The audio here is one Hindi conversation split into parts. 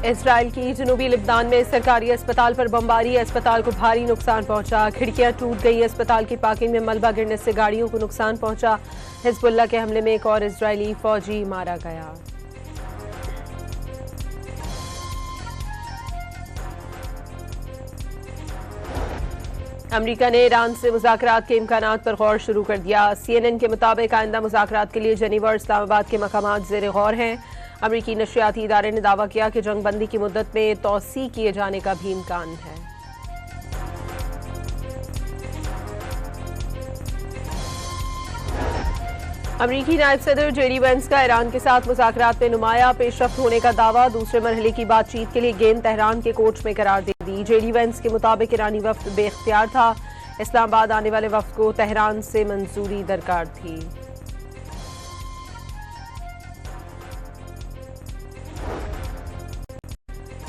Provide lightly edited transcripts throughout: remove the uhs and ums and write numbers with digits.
इसराइल की जनूबी लिब्नान में सरकारी अस्पताल पर बमबारी, अस्पताल को भारी नुकसान पहुंचा, खिड़कियां टूट गई, अस्पताल की पार्किंग में मलबा गिरने से गाड़ियों को नुकसान पहुंचा। हिजबुल्लाह के हमले में एक और इजरायली फौजी मारा गया। अमेरिका ने ईरान से मुज़ाकरात के इम्कानात पर गौर शुरू कर दिया। CNN के मुताबिक आइंदा मुज़ाकरात के लिए जेनेवा और इस्लामाबाद के मकामात ज़ेर गौर हैं। अमरीकी नशरियाती इदारे ने दावा किया कि जंग बंदी की मुद्दत में तौसी किए जाने का भी इम्कान है। अमरीकी नायब सदर JD Vance का ईरान के साथ मुज़ाकरात में नुमाया पेशरफ्त होने का दावा, दूसरे मरहले की बातचीत के लिए गेंद तेहरान के कोर्ट में करार दे दी। JD Vance के मुताबिक ईरानी वफ्द बेख्तियार था, इस्लामाबाद आने वाले वफ्द को तेहरान से मंजूरी दरकार थी।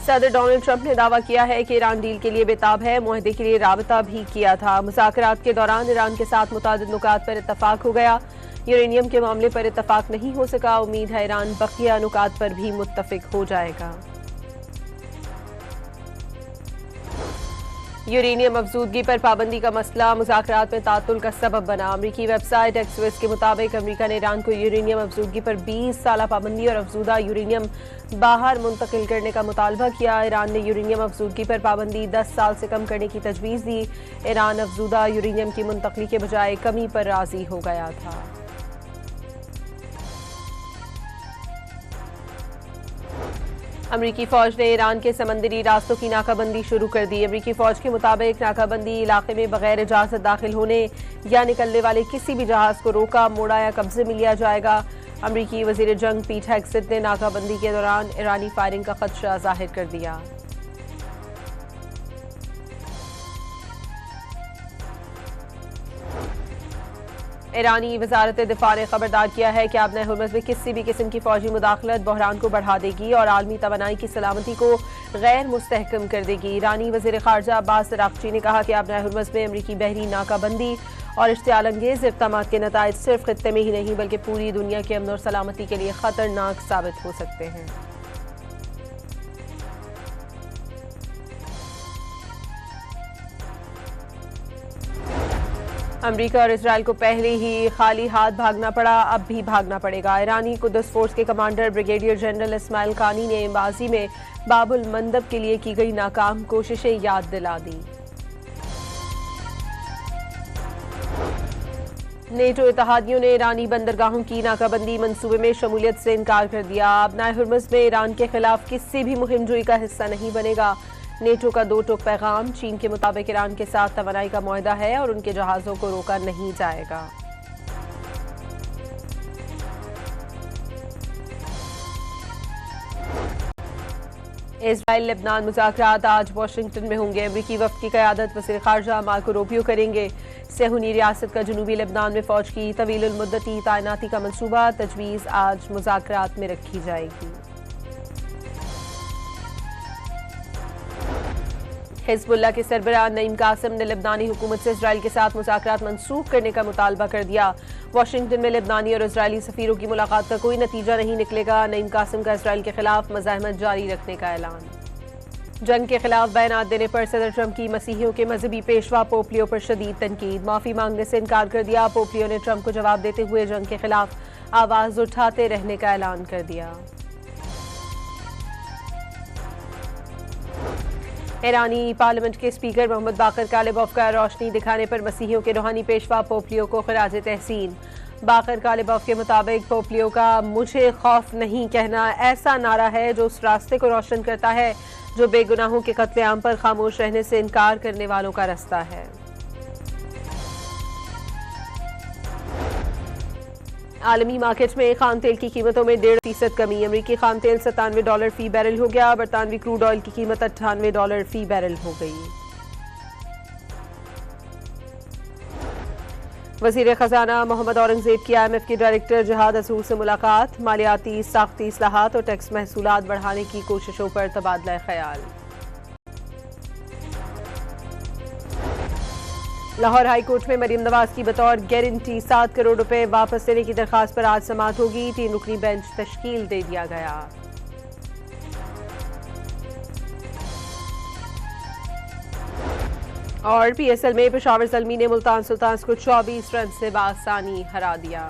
सदर डोनाल्ड ट्रंप ने दावा किया है कि ईरान डील के लिए बेताब है, मुआहदे के लिए राबता भी किया था। मुज़ाकरात के दौरान ईरान के साथ मुतादिद नुकात पर इत्तफाक हो गया। यूरेनियम के मामले पर इत्तफाक नहीं हो सका। उम्मीद है ईरान बकिया नुकात पर भी मुत्तफिक हो जाएगा। यूरेनियम अफजूदगी पर पाबंदी का मसला मुज़ाकरात में तातुल का सबब बना। अमरीकी वेबसाइट एक्सविस के मुताबिक अमरीका ने ईरान को यूरेनियम अफजूदगी पर 20 साल पाबंदी और अफजूदा यूरेनियम बाहर मुंतकिल करने का मुतालबा किया। ईरान ने यूरेनियम अफजूदगी पर पाबंदी 10 साल से कम करने की तजवीज़ दी। ईरान अफजूदा यूरेनियम की मुंतकली के बजाय कमी पर राजी हो गया था। अमरीकी फौज ने ईरान के समंदरी रास्तों की नाकाबंदी शुरू कर दी। अमरीकी फौज के मुताबिक नाकाबंदी इलाके में बगैर इजाजत दाखिल होने या निकलने वाले किसी भी जहाज को रोका, मोड़ा या कब्जे में लिया जाएगा। अमरीकी वजीर जंग पीट हेगसेथ ने नाकाबंदी के दौरान ईरानी फायरिंग का खदशा जाहिर कर दिया। ईरानी वजारत दिफा ने खबरदार किया है कि आबना हुर्मुज़ में किसी भी किस्म की फौजी मुदाखलत बहरान को बढ़ा देगी और आलमी तवानाई की सलामती को गैर मुस्तहकम कर देगी। ईरानी वज़ीर ख़ारजा अब्बास अराग़ची ने कहा कि आबना हुर्मुज़ में अमरीकी बहरी नाकाबंदी और इश्तियाल अंगेज़ इक़दामात के नताइज सिर्फ खित्ते में ही नहीं बल्कि पूरी दुनिया के अमन और सलामती के लिए ख़तरनाक साबित हो सकते हैं। अमरीका और इजरायल को पहले ही खाली हाथ भागना पड़ा, अब भी भागना पड़ेगा। ईरानी कुद्स फोर्स के कमांडर ब्रिगेडियर जनरल इस्माइल कानी ने माजी में बाबुल मंदब के लिए की गई नाकाम कोशिशें याद दिला दी। नेटो इत्तेहादियों ने ईरानी बंदरगाहों की नाकाबंदी मंसूबे में शमूलियत से इनकार कर दिया। आबना हुर्मुज़ में ईरान के खिलाफ किसी भी मुहिमजोई का हिस्सा नहीं बनेगा। नेटो का दो टूक पैगाम, चीन के मुताबिक ईरान के साथ तवानाई का मुआहदा है और उनके जहाजों को रोका नहीं जाएगा। इजराइल लेबनान मुज़ाकरात आज वाशिंगटन में होंगे। अमरीकी वफ़द की क़यादत वज़ीर ख़ारजा मार्को रूबियो करेंगे। सेहूनी रियासत का जनूबी लेबनान में फ़ौज की तवील मुद्दती तैनाती का मनसूबा तजवीज़ आज मुज़ाकरात में रखी जाएगी। हिजबुल्लाह के सरबराह नईम कासिम ने लेबनानी हुकूमत से इजराइल के साथ मुज़ाकरात मनसूख करने का मुतालबा कर दिया। वाशिंगटन में लेबनानी और इजरायली सफीरों की मुलाकात का कोई नतीजा नहीं निकलेगा। नईम कासिम का इजराइल के खिलाफ मज़ाहमत जारी रखने का ऐलान। जंग के खिलाफ बयानात देने पर सदर ट्रंप की मसीहियों के मजहबी पेशवा पोप लियो पर शदीद तनकीद, माफी मांगने से इनकार कर दिया। पोप लियो ने ट्रंप को जवाब देते हुए जंग के खिलाफ आवाज उठाते रहने का ऐलान कर दिया। ईरानी पार्लियामेंट के स्पीकर मोहम्मद बाकर कालिबॉफ का रोशनी दिखाने पर मसीहियों के रूहानी पेशवा पोप लियो को खिराज तहसीन। बाकर कालिबॉफ के मुताबिक पोप लियो का मुझे खौफ नहीं कहना ऐसा नारा है जो उस रास्ते को रोशन करता है जो बेगुनाहों के कत्लेआम पर खामोश रहने से इनकार करने वालों का रास्ता है। आलमी मार्केट में खाम तेल की कीमतों में 1.5% कमी। अमरीकी खाम तेल $97 फी बैरल हो गया। बरतानवी क्रूड ऑयल की कीमत $98 फी बैरल हो गई। वजीर खजाना मोहम्मद औरंगजेब की IMF के डायरेक्टर जहाद असूर से मुलाकात, मालियाती साख्ती इस्लाहात और टैक्स महसूलात बढ़ाने की कोशिशों पर तबादला ख्याल। लाहौर हाई कोर्ट में मरीम नवाज की बतौर गारंटी 7 करोड़ रुपए वापस लेने की दरखास्त पर आज समाअत होगी। 3 रुकनी बेंच तश्कील दे दिया गया। और PSL में पेशावर ज़ल्मी ने मुल्तान सुल्तान्स को 24 रन से बासानी हरा दिया।